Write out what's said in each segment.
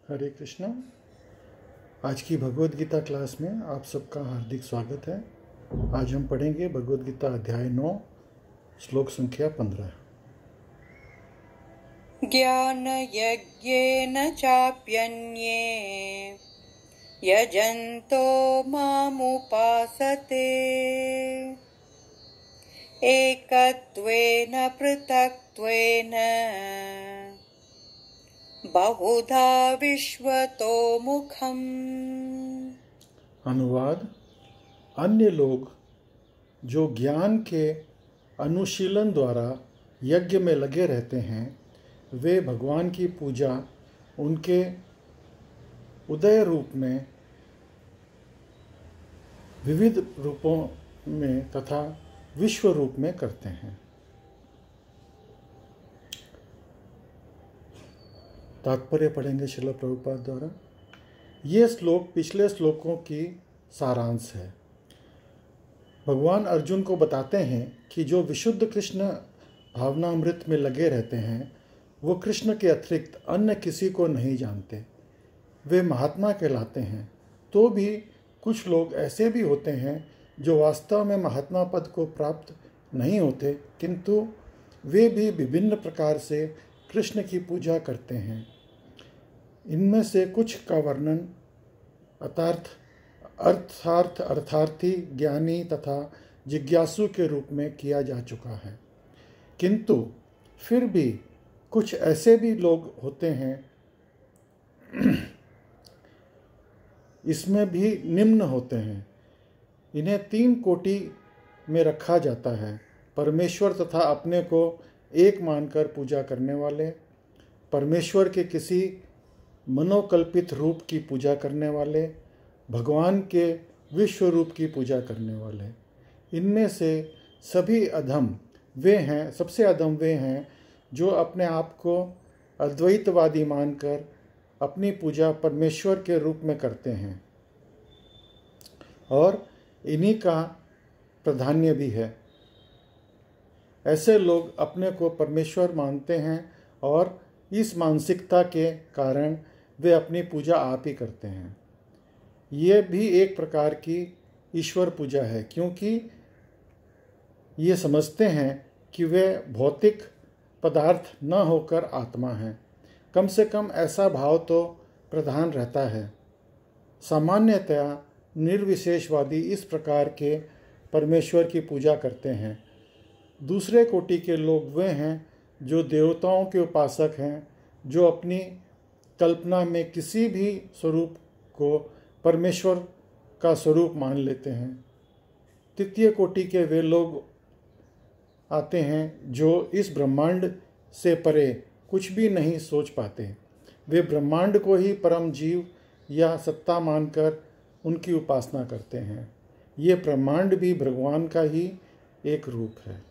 हरे कृष्णा। आज की भगवद गीता क्लास में आप सबका हार्दिक स्वागत है। आज हम पढ़ेंगे भगवद गीता अध्याय 9 श्लोक संख्या 15। ज्ञान यज्ञेन चाप्यन्ये यजन्तो मामुपासते एकत्वेन पृथक्त्वेन बहुधा विश्वतो मुखम्। अनुवाद: अन्य लोग जो ज्ञान के अनुशीलन द्वारा यज्ञ में लगे रहते हैं, वे भगवान की पूजा उनके उदय रूप में, विविध रूपों में तथा विश्व रूप में करते हैं। तात्पर्य पढ़ेंगे श्रील प्रभुपाद द्वारा। ये श्लोक पिछले श्लोकों की सारांश है। भगवान अर्जुन को बताते हैं कि जो विशुद्ध कृष्ण भावनामृत में लगे रहते हैं, वो कृष्ण के अतिरिक्त अन्य किसी को नहीं जानते। वे महात्मा कहलाते हैं। तो भी कुछ लोग ऐसे भी होते हैं जो वास्तव में महात्मा पद को प्राप्त नहीं होते, किंतु वे भी विभिन्न प्रकार से कृष्ण की पूजा करते हैं। इनमें से कुछ का वर्णन अर्थार्थी, ज्ञानी तथा जिज्ञासु के रूप में किया जा चुका है। किंतु फिर भी कुछ ऐसे भी लोग होते हैं, इसमें भी निम्न होते हैं। इन्हें 3 कोटि में रखा जाता है: परमेश्वर तथा अपने को एक मानकर पूजा करने वाले, परमेश्वर के किसी मनोकल्पित रूप की पूजा करने वाले, भगवान के विश्व रूप की पूजा करने वाले। इनमें से सबसे अधम वे हैं जो अपने आप को अद्वैतवादी मानकर अपनी पूजा परमेश्वर के रूप में करते हैं, और इन्हीं का प्राधान्य भी है। ऐसे लोग अपने को परमेश्वर मानते हैं और इस मानसिकता के कारण वे अपनी पूजा आप ही करते हैं। ये भी एक प्रकार की ईश्वर पूजा है, क्योंकि ये समझते हैं कि वे भौतिक पदार्थ न होकर आत्मा हैं। कम से कम ऐसा भाव तो प्रधान रहता है। सामान्यतया निर्विशेषवादी इस प्रकार के परमेश्वर की पूजा करते हैं। दूसरे कोटि के लोग वे हैं जो देवताओं के उपासक हैं, जो अपनी कल्पना में किसी भी स्वरूप को परमेश्वर का स्वरूप मान लेते हैं। तृतीय कोटि के वे लोग आते हैं जो इस ब्रह्मांड से परे कुछ भी नहीं सोच पाते। वे ब्रह्मांड को ही परम जीव या सत्ता मानकर उनकी उपासना करते हैं। ये ब्रह्मांड भी भगवान का ही एक रूप है।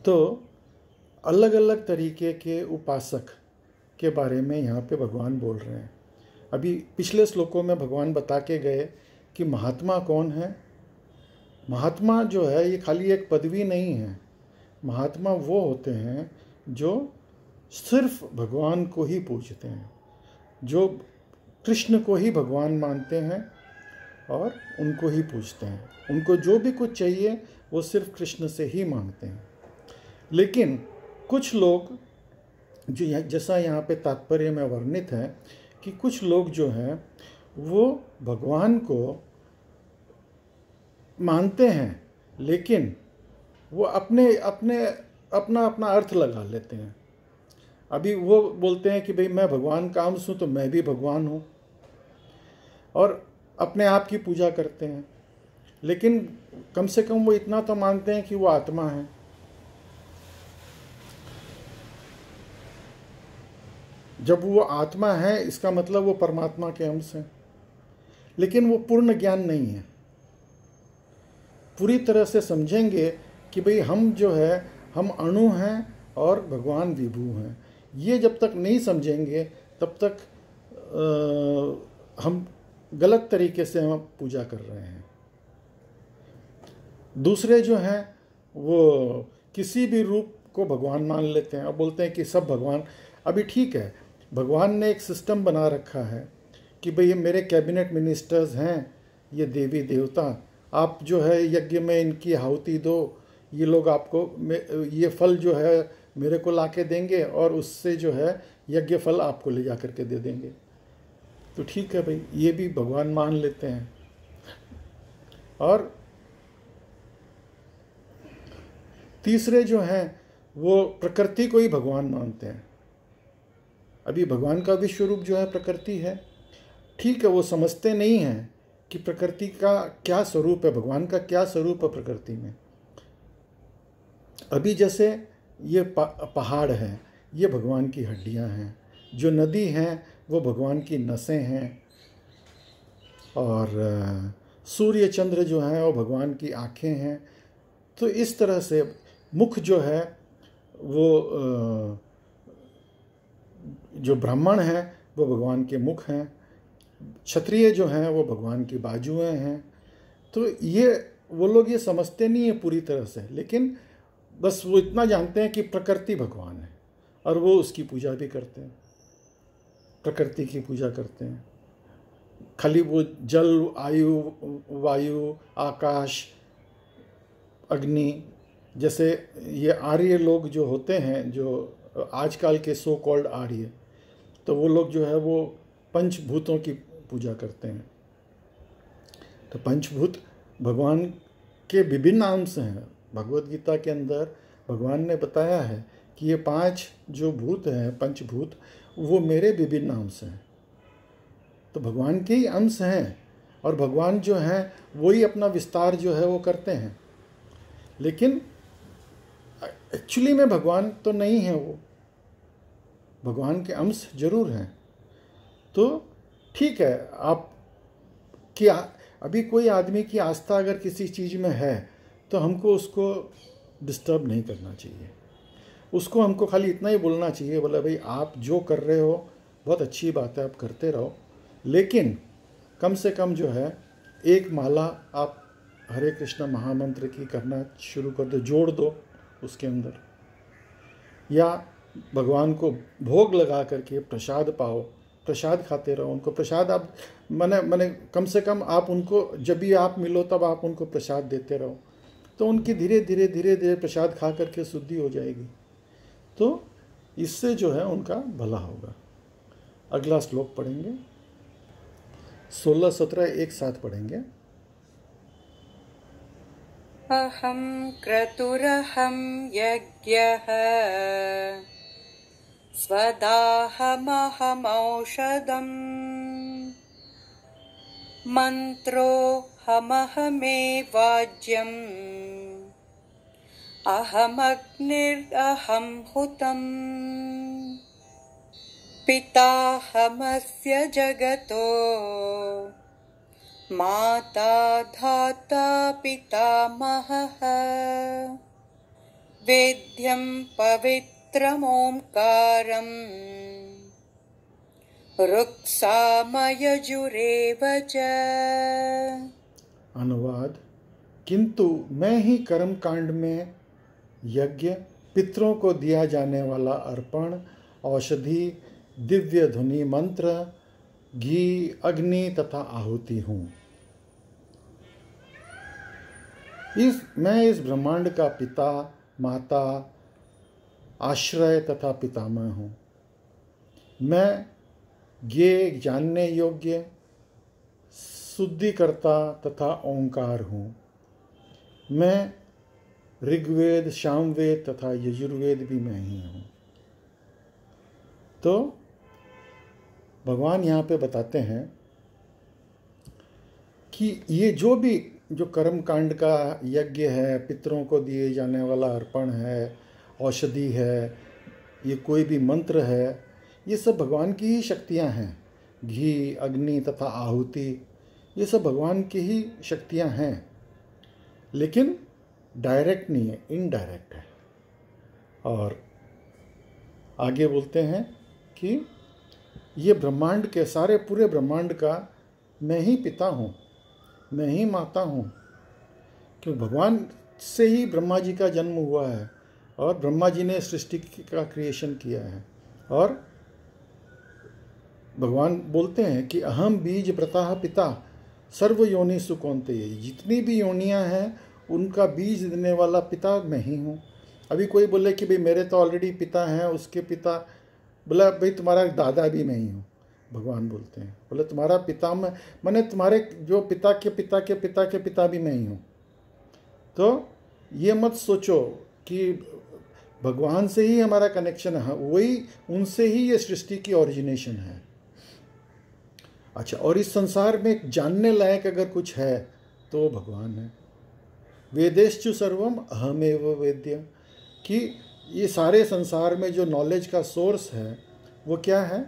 तो अलग अलग तरीके के उपासक के बारे में यहाँ पे भगवान बोल रहे हैं। अभी पिछले श्लोकों में भगवान बता के गए कि महात्मा कौन है। महात्मा जो है ये खाली एक पदवी नहीं है। महात्मा वो होते हैं जो सिर्फ भगवान को ही पूजते हैं, जो कृष्ण को ही भगवान मानते हैं और उनको ही पूजते हैं। उनको जो भी कुछ चाहिए वो सिर्फ कृष्ण से ही मांगते हैं। लेकिन कुछ लोग जो जैसा यहाँ पे तात्पर्य में वर्णित है कि कुछ लोग जो हैं वो भगवान को मानते हैं, लेकिन वो अपना अर्थ लगा लेते हैं। अभी वो बोलते हैं कि भाई मैं भगवान का अंश हूँ तो मैं भी भगवान हूँ, और अपने आप की पूजा करते हैं। लेकिन कम से कम वो इतना तो मानते हैं कि वो आत्मा है। जब वो आत्मा है इसका मतलब वो परमात्मा के अंश हैं, लेकिन वो पूर्ण ज्ञान नहीं है। पूरी तरह से समझेंगे कि भाई हम जो है हम अणु हैं और भगवान विभु हैं, ये जब तक नहीं समझेंगे तब तक हम गलत तरीके से हम पूजा कर रहे हैं। दूसरे जो हैं वो किसी भी रूप को भगवान मान लेते हैं और बोलते हैं कि सब भगवान। अभी ठीक है, भगवान ने एक सिस्टम बना रखा है कि भाई ये मेरे कैबिनेट मिनिस्टर्स हैं, ये देवी देवता, आप जो है यज्ञ में इनकी आहुति दो, ये लोग आपको ये फल जो है मेरे को लाके देंगे और उससे जो है यज्ञ फल आपको ले जा करके दे देंगे। तो ठीक है भाई, ये भी भगवान मान लेते हैं। और तीसरे जो हैं वो प्रकृति को ही भगवान मानते हैं। अभी भगवान का विश्व रूप जो है प्रकृति है, ठीक है, वो समझते नहीं हैं कि प्रकृति का क्या स्वरूप है, भगवान का क्या स्वरूप है प्रकृति में। अभी जैसे ये पहाड़ है, ये भगवान की हड्डियां हैं, जो नदी हैं वो भगवान की नसें हैं, और सूर्य चंद्र जो हैं वो भगवान की आँखें हैं। तो इस तरह से मुख जो है वो जो ब्राह्मण हैं वो भगवान के मुख हैं, क्षत्रिय जो हैं वो भगवान की बाजुएं हैं। तो ये वो लोग ये समझते नहीं है पूरी तरह से, लेकिन बस वो इतना जानते हैं कि प्रकृति भगवान है और वो उसकी पूजा भी करते हैं, प्रकृति की पूजा करते हैं। खाली वो जल, आयु, वायु, आकाश, अग्नि, जैसे ये आर्य लोग जो होते हैं, जो आजकल के सो कॉल्ड आर्य, तो वो लोग जो है वो पंचभूतों की पूजा करते हैं। तो पंचभूत भगवान के विभिन्न अंश हैं। भगवत गीता के अंदर भगवान ने बताया है कि ये 5 जो भूत हैं, पंचभूत, वो मेरे विभिन्न अंश हैं। तो भगवान के ही अंश हैं और भगवान जो हैं वही अपना विस्तार जो है वो करते हैं, लेकिन एक्चुअली में भगवान तो नहीं है, वो भगवान के अंश जरूर हैं। तो ठीक है, आप क्या अभी कोई आदमी की आस्था अगर किसी चीज़ में है तो हमको उसको डिस्टर्ब नहीं करना चाहिए। उसको हमको खाली इतना ही बोलना चाहिए, बोला भाई आप जो कर रहे हो बहुत अच्छी बात है, आप करते रहो, लेकिन कम से कम जो है एक माला आप हरे कृष्ण महामंत्र की करना शुरू कर दो, जोड़ दो उसके अंदर, या भगवान को भोग लगा करके प्रसाद पाओ, प्रसाद खाते रहो। उनको प्रसाद आप मैंने कम से कम आप उनको जब भी आप मिलो तब आप उनको प्रसाद देते रहो, तो उनकी धीरे धीरे प्रसाद खा करके शुद्धि हो जाएगी। तो इससे जो है उनका भला होगा। अगला श्लोक पढ़ेंगे, 16-17 एक साथ पढ़ेंगे। अहं क्रतुरहं यज्ञः स्वदाहमहमौषधम् मन्त्रोऽहमहमेवाज्यम् अहमग्निरहं हुतम् पिताहमस्य जगतो माता धाता पितामहः वेद्यं पवित्रमोंकारम् ऋक्सामयजुरेव च। अनुवाद, किंतु मैं ही कर्म कांड में यज्ञ, पितरों को दिया जाने वाला अर्पण, औषधि, दिव्य ध्वनि मंत्र, घी, अग्नि तथा आहुति हूँ। मैं इस ब्रह्मांड का पिता, माता, आश्रय तथा पितामह हूँ। मैं ज्ञेय, जानने योग्य, शुद्धिकर्ता तथा ओंकार हूँ। मैं ऋग्वेद, सामवेद तथा यजुर्वेद भी मैं ही हूँ। तो भगवान यहाँ पे बताते हैं कि ये जो कर्म कांड का यज्ञ है, पितरों को दिए जाने वाला अर्पण है, औषधि है, ये कोई भी मंत्र है, ये सब भगवान की ही शक्तियाँ हैं। घी, अग्नि तथा आहुति, ये सब भगवान की ही शक्तियाँ हैं, लेकिन डायरेक्ट नहीं है, इनडायरेक्ट है। और आगे बोलते हैं कि ये ब्रह्मांड के सारे पूरे ब्रह्मांड का मैं ही पिता हूँ, मैं ही माता हूँ, क्योंकि भगवान से ही ब्रह्मा जी का जन्म हुआ है और ब्रह्मा जी ने सृष्टि का क्रिएशन किया है। और भगवान बोलते हैं कि अहम बीज प्रताह पिता सर्व योनि सुकौन्तेय, जितनी भी योनियां हैं उनका बीज देने वाला पिता मैं ही हूँ। अभी कोई बोले कि भाई मेरे तो ऑलरेडी पिता हैं, उसके पिता, बोला भाई तुम्हारा दादा भी मैं ही हूँ। भगवान बोलते हैं, बोले तुम्हारा पिता मैंने तुम्हारे जो पिता के पिता के पिता के पिता भी मैं ही हूँ। तो ये मत सोचो कि भगवान से ही हमारा कनेक्शन है, वही उनसे ही ये सृष्टि की ओरिजिनेशन है। अच्छा, और इस संसार में जानने लायक अगर कुछ है तो भगवान है। वेदेश्चु सर्वम अहमेव वेद्य, कि ये सारे संसार में जो नॉलेज का सोर्स है वो क्या है?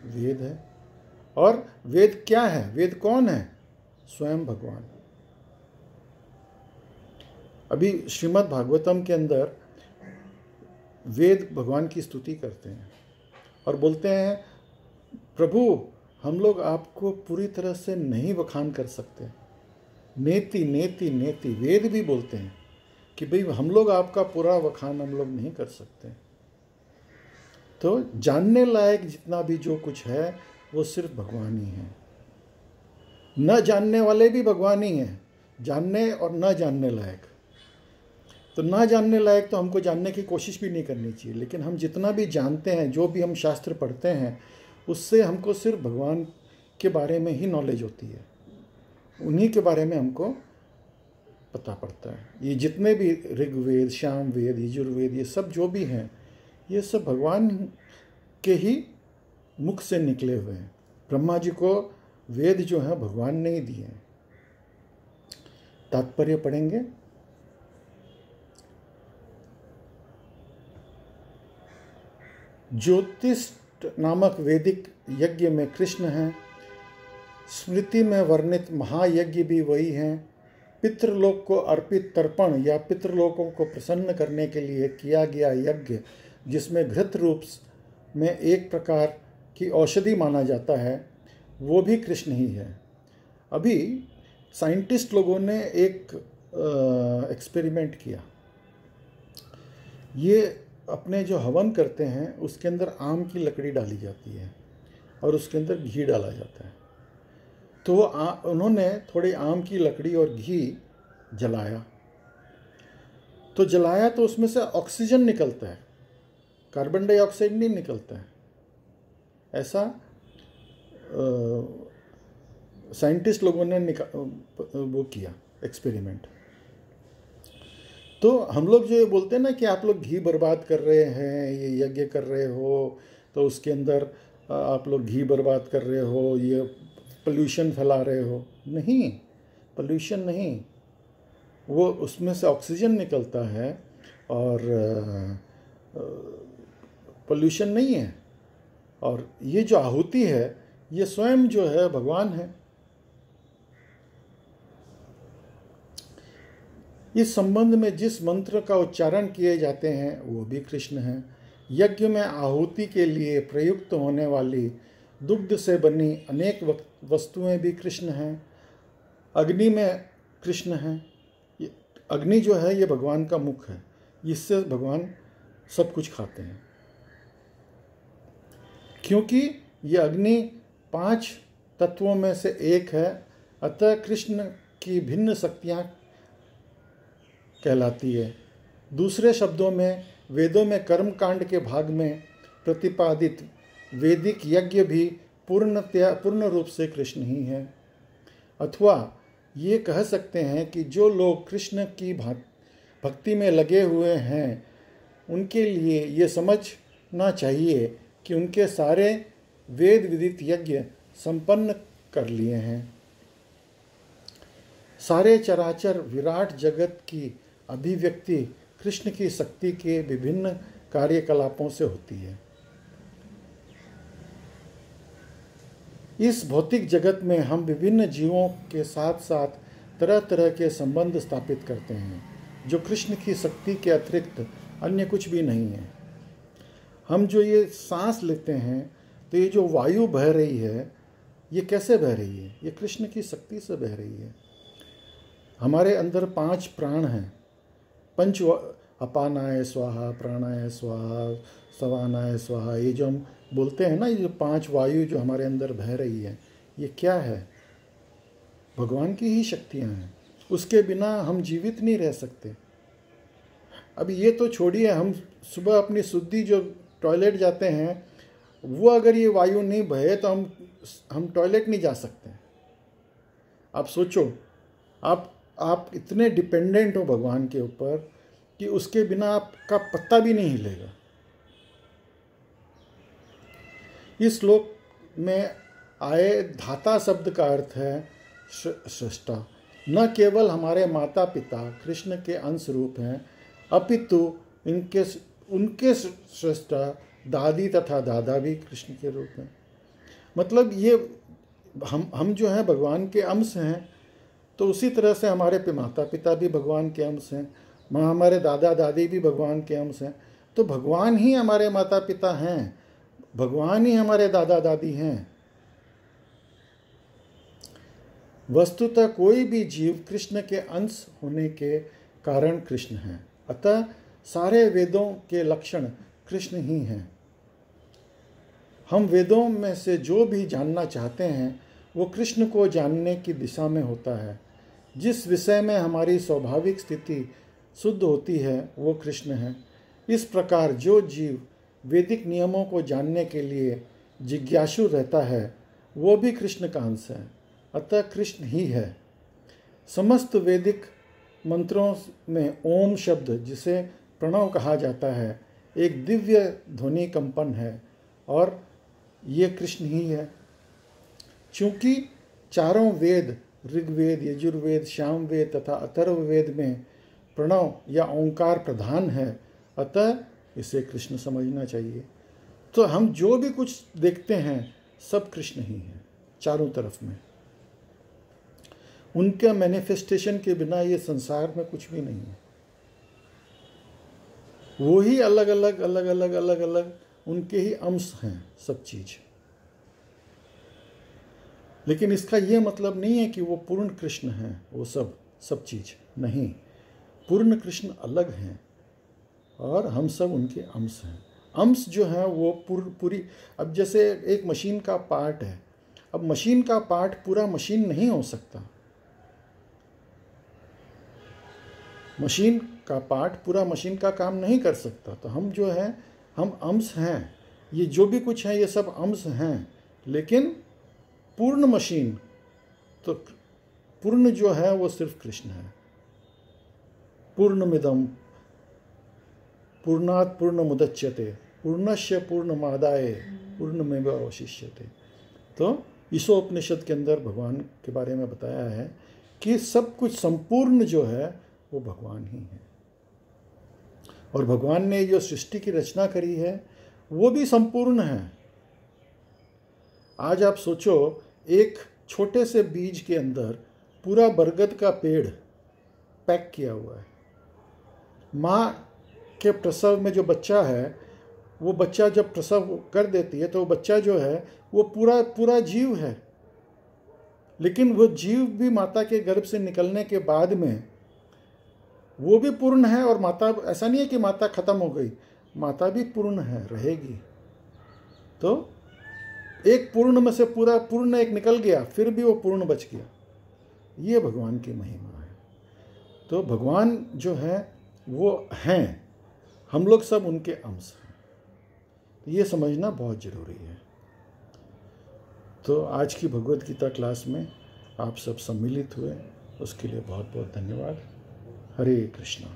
वेद है। और वेद क्या है? वेद कौन है? स्वयं भगवान। अभी श्रीमद् भागवतम के अंदर वेद भगवान की स्तुति करते हैं और बोलते हैं, प्रभु हम लोग आपको पूरी तरह से नहीं बखान कर सकते, नेति नेति नेति। वेद भी बोलते हैं कि भाई हम लोग आपका पूरा बखान हम लोग नहीं कर सकते। तो जानने लायक जितना भी जो कुछ है वो सिर्फ भगवान ही है। न जानने वाले भी भगवान ही हैं, जानने और न जानने लायक। तो ना जानने लायक तो हमको जानने की कोशिश भी नहीं करनी चाहिए, लेकिन हम जितना भी जानते हैं, जो भी हम शास्त्र पढ़ते हैं, उससे हमको सिर्फ भगवान के बारे में ही नॉलेज होती है, उन्हीं के बारे में हमको पता पड़ता है। ये जितने भी ऋग्वेद, सामवेद, यजुर्वेद, ये सब जो भी हैं, ये सब भगवान के ही मुख से निकले हुए हैं। ब्रह्मा जी को वेद जो है भगवान ने ही दिए हैं। तात्पर्य पढ़ेंगे। ज्योतिष नामक वैदिक यज्ञ में कृष्ण हैं। स्मृति में वर्णित महायज्ञ भी वही हैं। पितृलोक को अर्पित तर्पण या पितृलोकों को प्रसन्न करने के लिए किया गया यज्ञ, जिसमें घृत रूप में एक प्रकार की औषधि माना जाता है, वो भी कृष्ण ही है। अभी साइंटिस्ट लोगों ने एक एक्सपेरिमेंट किया। ये अपने जो हवन करते हैं उसके अंदर आम की लकड़ी डाली जाती है और उसके अंदर घी डाला जाता है। तो उन्होंने थोड़ी आम की लकड़ी और घी जलाया, तो उसमें से ऑक्सीजन निकलता है, कार्बन डाइऑक्साइड नहीं निकलता है। ऐसा साइंटिस्ट लोगों ने वो किया एक्सपेरिमेंट। तो हम लोग जो ये बोलते हैं ना कि आप लोग घी बर्बाद कर रहे हैं, ये यज्ञ कर रहे हो तो उसके अंदर आप लोग घी बर्बाद कर रहे हो, ये पोल्यूशन फैला रहे हो। नहीं, पोल्यूशन नहीं, वो उसमें से ऑक्सीजन निकलता है और पोल्यूशन नहीं है। और ये जो आहुति है ये स्वयं जो है भगवान है। इस संबंध में जिस मंत्र का उच्चारण किए जाते हैं वो भी कृष्ण हैं। यज्ञ में आहुति के लिए प्रयुक्त होने वाली दुग्ध से बनी अनेक वस्तुएं भी कृष्ण हैं। अग्नि में कृष्ण हैं। अग्नि जो है ये भगवान का मुख है, इससे भगवान सब कुछ खाते हैं, क्योंकि ये अग्नि 5 तत्वों में से एक है। अतः कृष्ण की भिन्न शक्तियाँ कहलाती है। दूसरे शब्दों में वेदों में कर्म कांड के भाग में प्रतिपादित वैदिक यज्ञ भी पूर्ण रूप से कृष्ण ही है। अथवा ये कह सकते हैं कि जो लोग कृष्ण की भक्ति में लगे हुए हैं उनके लिए ये समझना चाहिए कि उनके सारे वेद विदित यज्ञ संपन्न कर लिए हैं। सारे चराचर विराट जगत की अभिव्यक्ति कृष्ण की शक्ति के विभिन्न कार्यकलापों से होती है। इस भौतिक जगत में हम विभिन्न जीवों के साथ साथ तरह तरह के संबंध स्थापित करते हैं, जो कृष्ण की शक्ति के अतिरिक्त अन्य कुछ भी नहीं है। हम जो ये सांस लेते हैं, तो ये जो वायु बह रही है, ये कैसे बह रही है? ये कृष्ण की शक्ति से बह रही है। हमारे अंदर 5 प्राण हैं। अपानाय स्वाहा, प्राणाय स्वाहा, सवानाय स्वाहा। ये जो हम बोलते हैं ना, ये जो 5 वायु जो हमारे अंदर बह रही है, ये क्या है? भगवान की ही शक्तियाँ हैं। उसके बिना हम जीवित नहीं रह सकते। अभी ये तो छोड़िए, हम सुबह अपनी शुद्धि जो टॉयलेट जाते हैं, वो अगर ये वायु नहीं बहे तो हम टॉयलेट नहीं जा सकते। आप सोचो, आप इतने डिपेंडेंट हो भगवान के ऊपर कि उसके बिना आपका पत्ता भी नहीं हिलेगा। इस श्लोक में आए धाता शब्द का अर्थ है सृष्टा। न केवल हमारे माता पिता कृष्ण के अंश रूप हैं, अपितु उनके सृष्टा दादी तथा दादा भी कृष्ण के रूप हैं। मतलब ये हम जो हैं भगवान के अंश हैं, तो उसी तरह से हमारे माता पिता भी भगवान के अंश हैं, हमारे दादा दादी भी भगवान के अंश हैं। तो भगवान ही हमारे माता पिता हैं, भगवान ही हमारे दादा दादी हैं। वस्तुतः कोई भी जीव कृष्ण के अंश होने के कारण कृष्ण है। अतः सारे वेदों के लक्षण कृष्ण ही हैं। हम वेदों में से जो भी जानना चाहते हैं वो कृष्ण को जानने की दिशा में होता है। जिस विषय में हमारी स्वाभाविक स्थिति शुद्ध होती है वो कृष्ण है। इस प्रकार जो जीव वैदिक नियमों को जानने के लिए जिज्ञासु रहता है वो भी कृष्ण का अंश है। अतः कृष्ण ही है। समस्त वैदिक मंत्रों में ओम शब्द, जिसे प्रणव कहा जाता है, एक दिव्य ध्वनि कंपन है और ये कृष्ण ही है। चूँकि चारों वेद, ऋग्वेद, यजुर्वेद, सामवेद तथा अथर्ववेद में प्रणव या ओंकार प्रधान है, अतः इसे कृष्ण समझना चाहिए। तो हम जो भी कुछ देखते हैं सब कृष्ण ही है चारों तरफ में। उनके मैनिफेस्टेशन के बिना ये संसार में कुछ भी नहीं है। वो ही अलग अलग उनके ही अंश हैं सब चीज। लेकिन इसका ये मतलब नहीं है कि वो पूर्ण कृष्ण हैं, वो सब चीज नहीं। पूर्ण कृष्ण अलग हैं और हम सब उनके अंश हैं। अंश जो है वो पूरी, अब जैसे एक मशीन का पार्ट है, अब मशीन का पार्ट पूरा मशीन नहीं हो सकता। मशीन का पार्ट पूरा मशीन का काम नहीं कर सकता। तो हम जो है, हम अंश हैं। ये जो भी कुछ है ये सब अंश हैं, लेकिन पूर्ण मशीन, तो पूर्ण जो है वो सिर्फ कृष्ण है। पूर्णमिदं पूर्णात् पूर्णमुदच्यते पूर्णस्य पूर्णमादाय पूर्णमेवावशिष्यते। तो ईशोपनिषद के अंदर भगवान के बारे में बताया है कि सब कुछ संपूर्ण जो है वो भगवान ही है। और भगवान ने जो सृष्टि की रचना करी है वो भी संपूर्ण है। आज आप सोचो, एक छोटे से बीज के अंदर पूरा बरगद का पेड़ पैक किया हुआ है। माँ के प्रसव में जो बच्चा है, वो बच्चा जब प्रसव कर देती है तो वो बच्चा जो है वो पूरा जीव है। लेकिन वो जीव भी माता के गर्भ से निकलने के बाद में वो भी पूर्ण है। और माता, ऐसा नहीं है कि माता खत्म हो गई, माता भी पूर्ण है, रहेगी। तो एक पूर्ण में से पूरा पूर्ण एक निकल गया, फिर भी वो पूर्ण बच गया। ये भगवान की महिमा है। तो भगवान जो है वो हैं, हम लोग सब उनके अंश हैं। तो ये समझना बहुत ज़रूरी है। तो आज की भगवद गीता क्लास में आप सब सम्मिलित हुए, उसके लिए बहुत बहुत धन्यवाद। हरे कृष्णा।